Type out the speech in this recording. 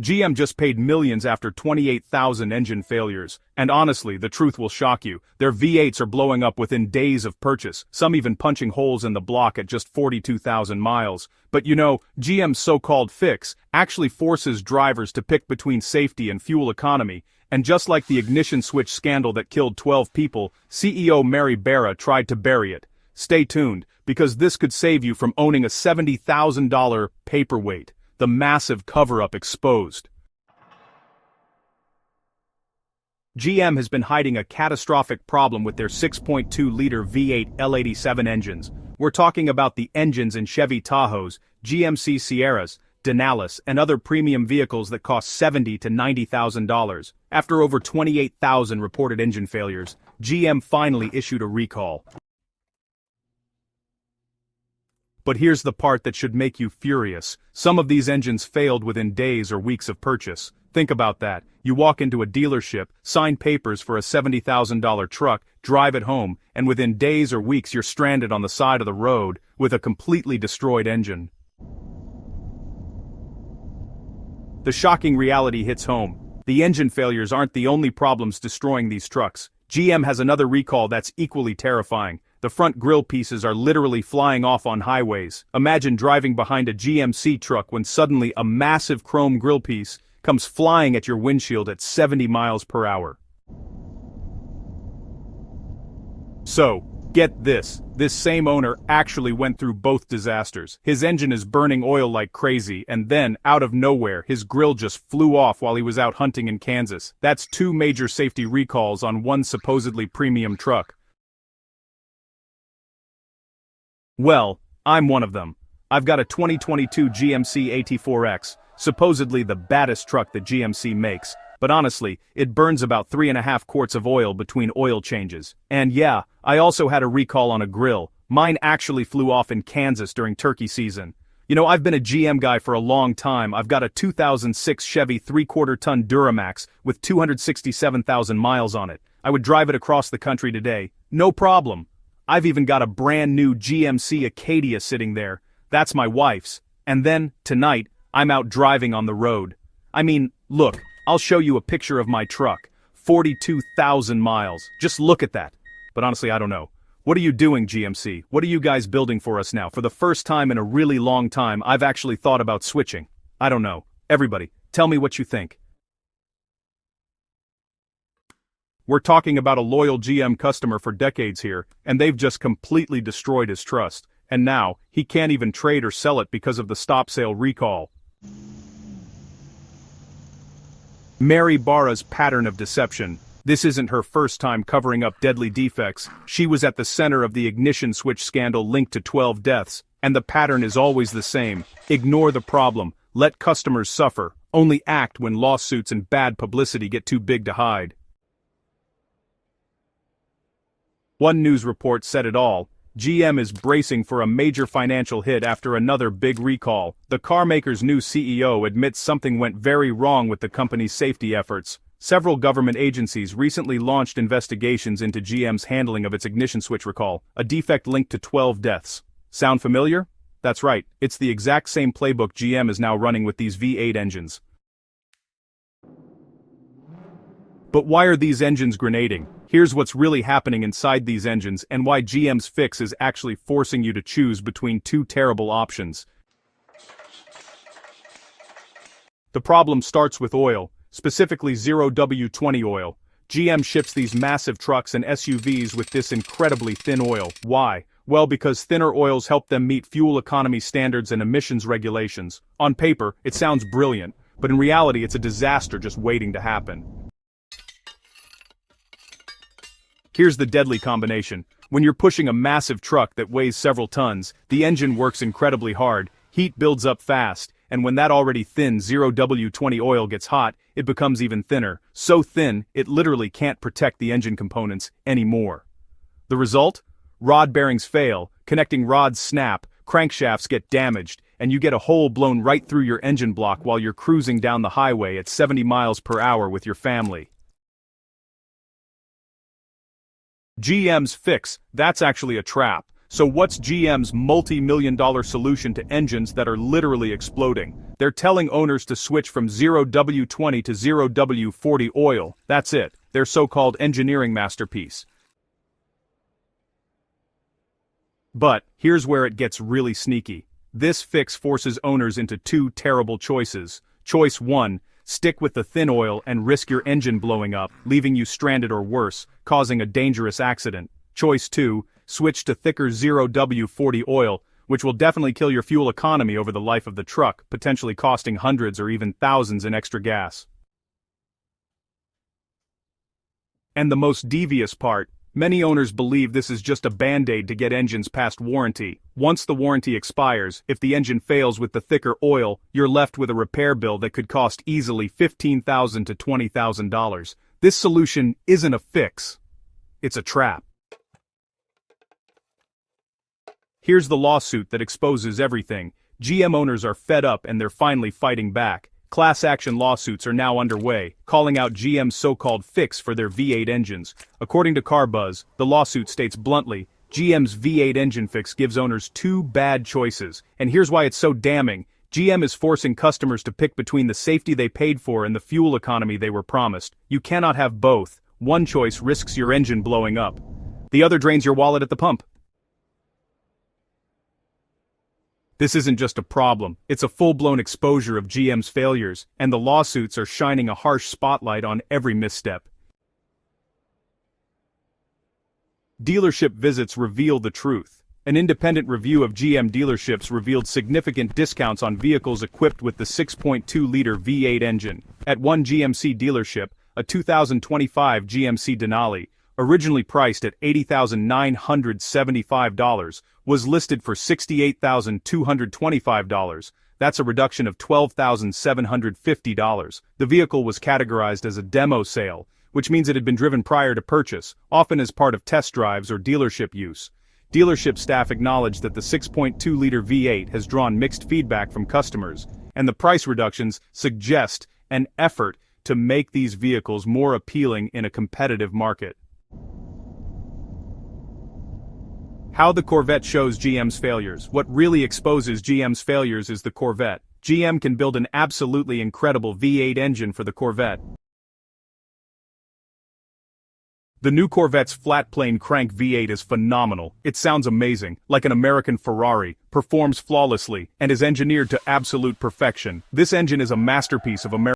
GM just paid millions after 28,000 engine failures. And honestly, the truth will shock you. Their V8s are blowing up within days of purchase, some even punching holes in the block at just 42,000 miles. But you know, GM's so-called fix actually forces drivers to pick between safety and fuel economy. And just like the ignition switch scandal that killed 12 people, CEO Mary Barra tried to bury it. Stay tuned, because this could save you from owning a $70,000 paperweight. The massive cover-up exposed. GM has been hiding a catastrophic problem with their 6.2-liter V8 L87 engines. We're talking about the engines in Chevy Tahoes, GMC Sierras, Denali's, and other premium vehicles that cost $70,000 to $90,000. After over 28,000 reported engine failures, GM finally issued a recall. But here's the part that should make you furious. Some of these engines failed within days or weeks of purchase. Think about that. You walk into a dealership, sign papers for a $70,000 truck, drive it home, and within days or weeks you're stranded on the side of the road with a completely destroyed engine. The shocking reality hits home. The engine failures aren't the only problems destroying these trucks. GM has another recall that's equally terrifying. The front grille pieces are literally flying off on highways. Imagine driving behind a GMC truck when suddenly a massive chrome grille piece comes flying at your windshield at 70 miles per hour. So, get this same owner actually went through both disasters. His engine is burning oil like crazy, and then, out of nowhere, his grille just flew off while he was out hunting in Kansas. That's 2 major safety recalls on one supposedly premium truck. Well, I'm one of them. I've got a 2022 GMC AT4X, supposedly the baddest truck that GMC makes, but honestly, it burns about 3.5 quarts of oil between oil changes. And yeah, I also had a recall on a grill. Mine actually flew off in Kansas during turkey season. You know, I've been a GM guy for a long time. I've got a 2006 Chevy 3/4-ton Duramax with 267,000 miles on it. I would drive it across the country today, no problem. I've even got a brand new GMC Acadia sitting there. That's my wife's. And then, tonight, I'm out driving on the road. I mean, look, I'll show you a picture of my truck. 42,000 miles. Just look at that. But honestly, I don't know. What are you doing, GMC? What are you guys building for us now? For the first time in a really long time, I've actually thought about switching. I don't know. Everybody, tell me what you think. We're talking about a loyal GM customer for decades here, and they've just completely destroyed his trust. And now, he can't even trade or sell it because of the stop sale recall. Mary Barra's pattern of deception. This isn't her first time covering up deadly defects. She was at the center of the ignition switch scandal linked to 12 deaths, and the pattern is always the same. Ignore the problem, let customers suffer, only act when lawsuits and bad publicity get too big to hide. One news report said it all. GM is bracing for a major financial hit after another big recall. The carmaker's new CEO admits something went very wrong with the company's safety efforts. Several government agencies recently launched investigations into GM's handling of its ignition switch recall, a defect linked to 12 deaths. Sound familiar? That's right, it's the exact same playbook GM is now running with these V8 engines. But why are these engines grenading? Here's what's really happening inside these engines and why GM's fix is actually forcing you to choose between 2 terrible options. The problem starts with oil, specifically 0W20 oil. GM ships these massive trucks and SUVs with this incredibly thin oil. Why? Well, because thinner oils help them meet fuel economy standards and emissions regulations. On paper, it sounds brilliant, but in reality it's a disaster just waiting to happen. Here's the deadly combination. When you're pushing a massive truck that weighs several tons, the engine works incredibly hard, heat builds up fast, and when that already thin 0W20 oil gets hot, it becomes even thinner. So thin, it literally can't protect the engine components anymore. The result? Rod bearings fail, connecting rods snap, crankshafts get damaged, and you get a hole blown right through your engine block while you're cruising down the highway at 70 miles per hour with your family. GM's fix, that's actually a trap. So what's GM's multi-million-dollar solution to engines that are literally exploding? They're telling owners to switch from 0W20 to 0W40 oil. That's it, their so-called engineering masterpiece. But here's where it gets really sneaky. This fix forces owners into two terrible choices. Choice 1, stick with the thin oil and risk your engine blowing up, leaving you stranded or worse, causing a dangerous accident. Choice 2, switch to thicker 0W40 oil, which will definitely kill your fuel economy over the life of the truck, potentially costing hundreds or even thousands in extra gas. And the most devious part, many owners believe this is just a band-aid to get engines past warranty. Once the warranty expires, if the engine fails with the thicker oil, you're left with a repair bill that could cost easily $15,000 to $20,000. This solution isn't a fix. It's a trap. Here's the lawsuit that exposes everything. GM owners are fed up and they're finally fighting back. Class action lawsuits are now underway, calling out GM's so-called fix for their V8 engines. According to CarBuzz, the lawsuit states bluntly, GM's V8 engine fix gives owners two bad choices, and here's why it's so damning. GM is forcing customers to pick between the safety they paid for and the fuel economy they were promised. You cannot have both. One choice risks your engine blowing up. The other drains your wallet at the pump. This isn't just a problem, it's a full-blown exposure of GM's failures, and the lawsuits are shining a harsh spotlight on every misstep. Dealership visits reveal the truth. An independent review of GM dealerships revealed significant discounts on vehicles equipped with the 6.2-liter V8 engine. At one GMC dealership, a 2025 GMC Denali, originally priced at $80,975, was listed for $68,225. That's a reduction of $12,750. The vehicle was categorized as a demo sale, which means it had been driven prior to purchase, often as part of test drives or dealership use. Dealership staff acknowledged that the 6.2-liter V8 has drawn mixed feedback from customers, and the price reductions suggest an effort to make these vehicles more appealing in a competitive market. How the Corvette shows GM's failures. What really exposes GM's failures is the Corvette. GM can build an absolutely incredible V8 engine for the Corvette. The new Corvette's flat-plane crank V8 is phenomenal. It sounds amazing, like an American Ferrari, performs flawlessly, and is engineered to absolute perfection. This engine is a masterpiece of American